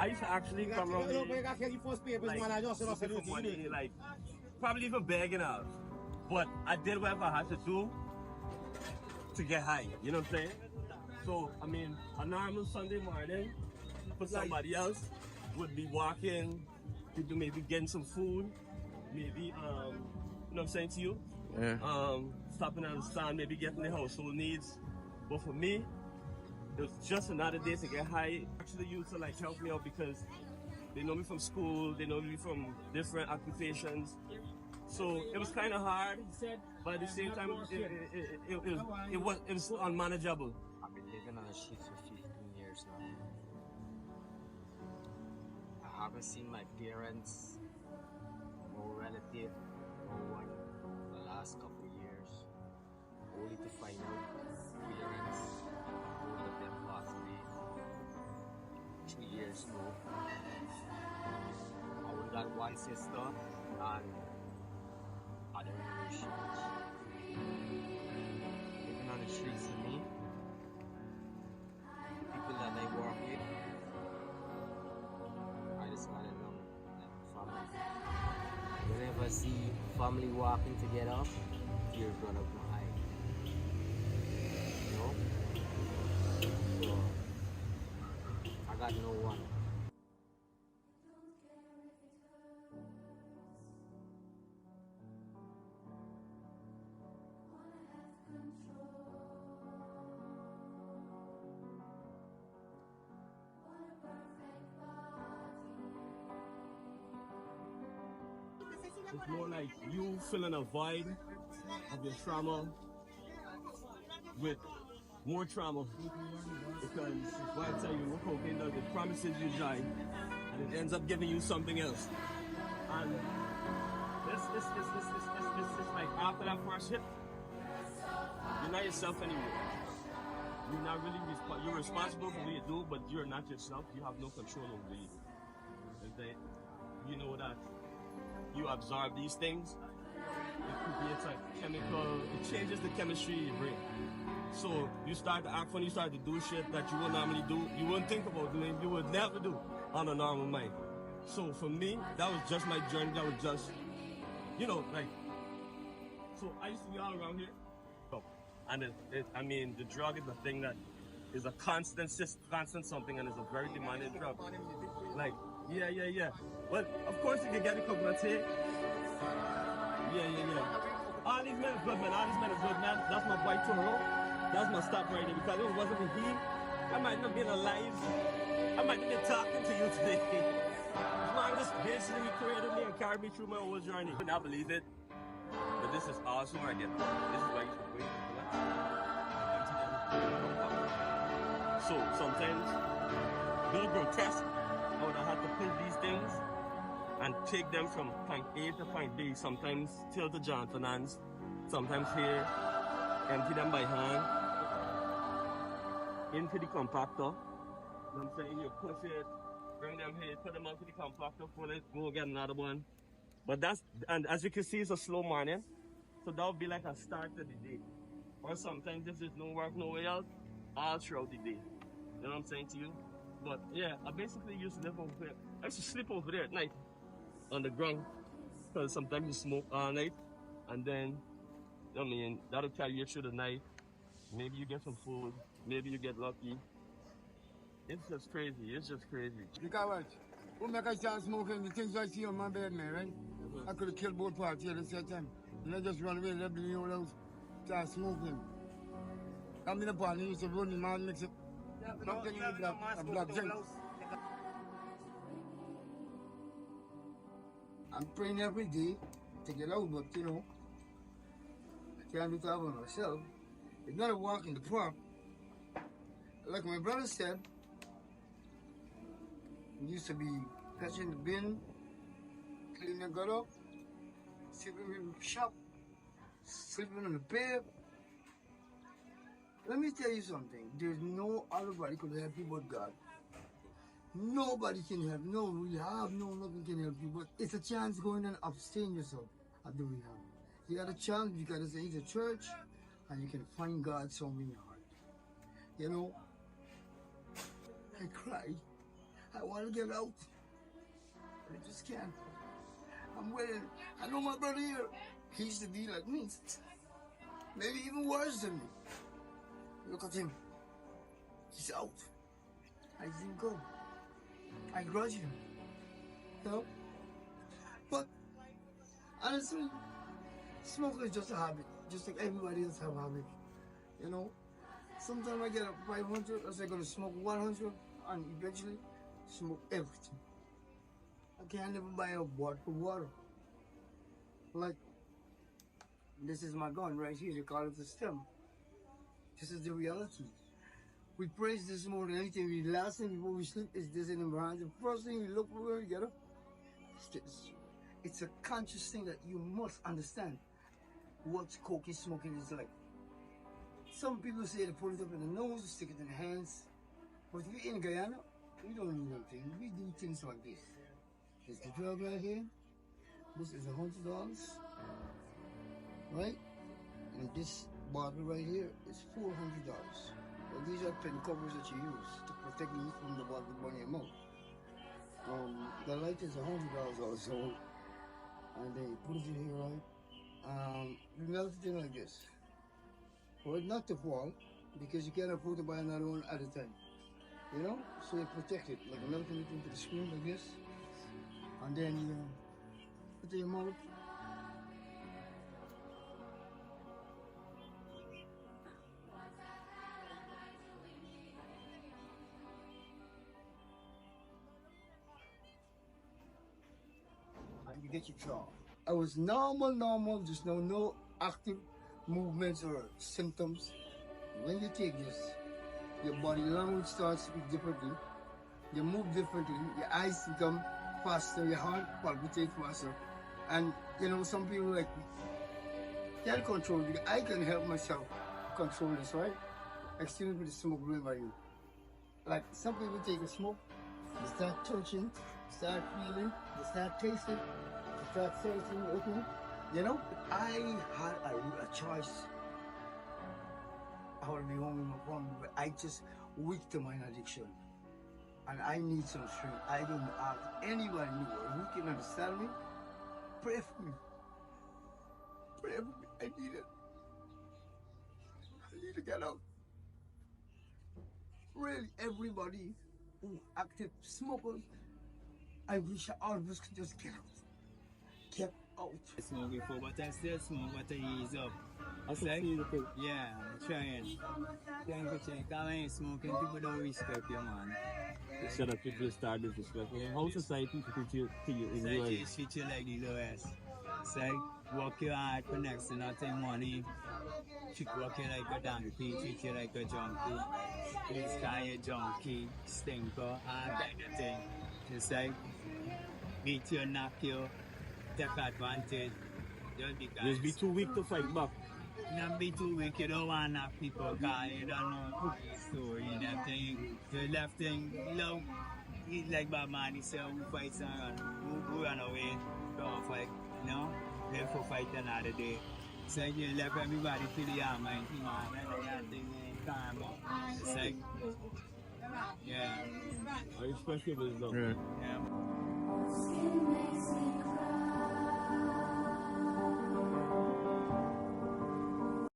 I used to actually come around here, like, looking for money, like, probably even begging out. But I did whatever I had to do to get high, you know what I'm saying? So, I mean, a normal Sunday morning for somebody else would be walking, maybe getting some food, maybe, you know what I'm saying to you? Yeah. Stopping at the stand, maybe getting the household needs. But for me, it was just another day to get high. Actually used to like help me out because they know me from school, they know me from different occupations. So it was kind of hard, but at the same time, it was unmanageable. I've been living on the streets for 15 years now. I haven't seen my parents, no relative, no one in the last couple of years. Only to find out parents, both of them passed away 3 years ago. I only got one sister and other relations. Living on the streets for me, people that I work with, I just got along like family. Whenever I see family walking together, tears run up my eye. You know? So, I got no one. It's more like you filling a void of your trauma with more trauma. Because what I tell you, what cocaine does, it promises you joy and it ends up giving you something else. And it's like after that first hit, you're not yourself anymore. You're not really you're responsible for what you do, but you're not yourself. You have no control over it. And then you know that you absorb these things, it creates a chemical, it changes the chemistry in your brain. So you start to act funny, you start to do shit that you would normally do, you wouldn't think about doing, you would never do on a normal mind. So for me, that was just my journey, that was just, you know, like, so I used to be all around here. And I mean, the drug is a thing that is a constant something, and it's a very demanding drug. Like, yeah. Well, of course you can get a coconut here. Yeah. All these men is good, man. All these men is good, man. That's my boy Toro. That's my stop right there. Because if it wasn't for him, I might not be alive. I might not be talking to you today. This man just basically created me and carried me through my whole journey. I could not believe it. But this is awesome again. This is why you should wait. So sometimes, really grotesque, I would have had to pull these things and take them from point A to point B, sometimes till the Johnson hands, sometimes here, empty them by hand, into the compactor. You know what I'm saying? You push it, bring them here, put them onto the compactor, pull it, go get another one. But and as you can see, it's a slow morning, so that would be like a start to the day. Or sometimes if there's no work nowhere else, all throughout the day. You know what I'm saying to you? But yeah, I basically used to live over there. I used to sleep over there at night on the ground because sometimes you smoke all night and then, I mean, that'll carry you through the night. Maybe you get some food, maybe you get lucky. It's just crazy, it's just crazy. You got what? Who make I start smoking the things I see on my bed, man, right? I could have killed both parties at the same time. And I just run away, left the old house, start smoking. I'm in the party, used to run in my mix up. Something like a black drink. I'm praying every day to get out, but you know, I can't do that by myself. It's not a walk in the park. Like my brother said, he used to be catching the bin, cleaning the gutter, sleeping in the shop, sleeping on the bed. Let me tell you something. There's no other body could help you but God. Nobody can help. No rehab, no nothing can help you. But it's a chance going and abstain yourself at the rehab. You got a chance. You got to say it's a church, and you can find God somewhere in your heart. You know, I cry. I want to get out. But I just can't. I'm waiting. I know my brother here. He used to be like me. Maybe even worse than me. Look at him. He's out. I didn't go. I grudge him. You know? But honestly, smoking is just a habit. Just like everybody else have a habit. You know? Sometimes I get up 500, I say I'm gonna smoke 100 and eventually smoke everything. I can't even buy a bottle of water. Like, this is my gun right here, they call it the stem. This is the reality. We praise this more than anything. The last thing before we sleep is this in our hands. The first thing we look for when we get up is this. It's a conscious thing that you must understand what cocaine smoking is like. Some people say they put it up in the nose, stick it in the hands. But we in Guyana, we don't do nothing. We do things like this. There's the drug right here. This is $100, right? And this bottle right here is $400. Well, these are pen covers that you use to protect you from the bottle going in your mouth. The light is $100 also, and they put it in here, right? You melt it in like this. For it not to fall, because you cannot afford to buy another one at a time. You know? So you protect it, like melting it into the screen like this. And then you put it in your mouth. And you get your jaw. I was normal, just no active movements or symptoms. When you take this, your body language starts to speak differently. You move differently. Your eyes become faster. Your heart palpitates faster. And you know, some people like can't control it. I can help myself control this, right? Exchange with the smoke blowing by you. Like some people take a smoke, they start touching, start feeling, they start tasting, they start sensing, okay? You know, I had a choice. I would be home with my phone, but I just weak to my addiction. And I need some strength. I don't have anyone in the world who can understand me. Pray for me. Pray for me. I need it. I need to get out. Really, everybody who active smokers, I wish all of us could just get out. Get out. Smoke before, but I still smoke, but I ease up. I can feel the thing. Yeah, I'm trying. Trying to change. Because when you're smoking, people don't respect you, man. Instead of people start disrespecting. How society treat you in Society your treat you like the lowest. It's like, work you hard for next to nothing money. Work you like a donkey, treat you like a junkie. This guy a junkie, stinker, all kind of thing. It's like, beat you, knock you, take advantage. Just because. Just be too weak to fight back. Not be too weak, you don't want to knock people because you don't know the story. That thing, the left thing, you know, he like bad man, he said, who fights and run, who run away, don't fight, you know, live for fight another day. So you left everybody feel the arm and you know, that thing ain't calm. It's like, yeah. I respect you, but it's not. Yeah.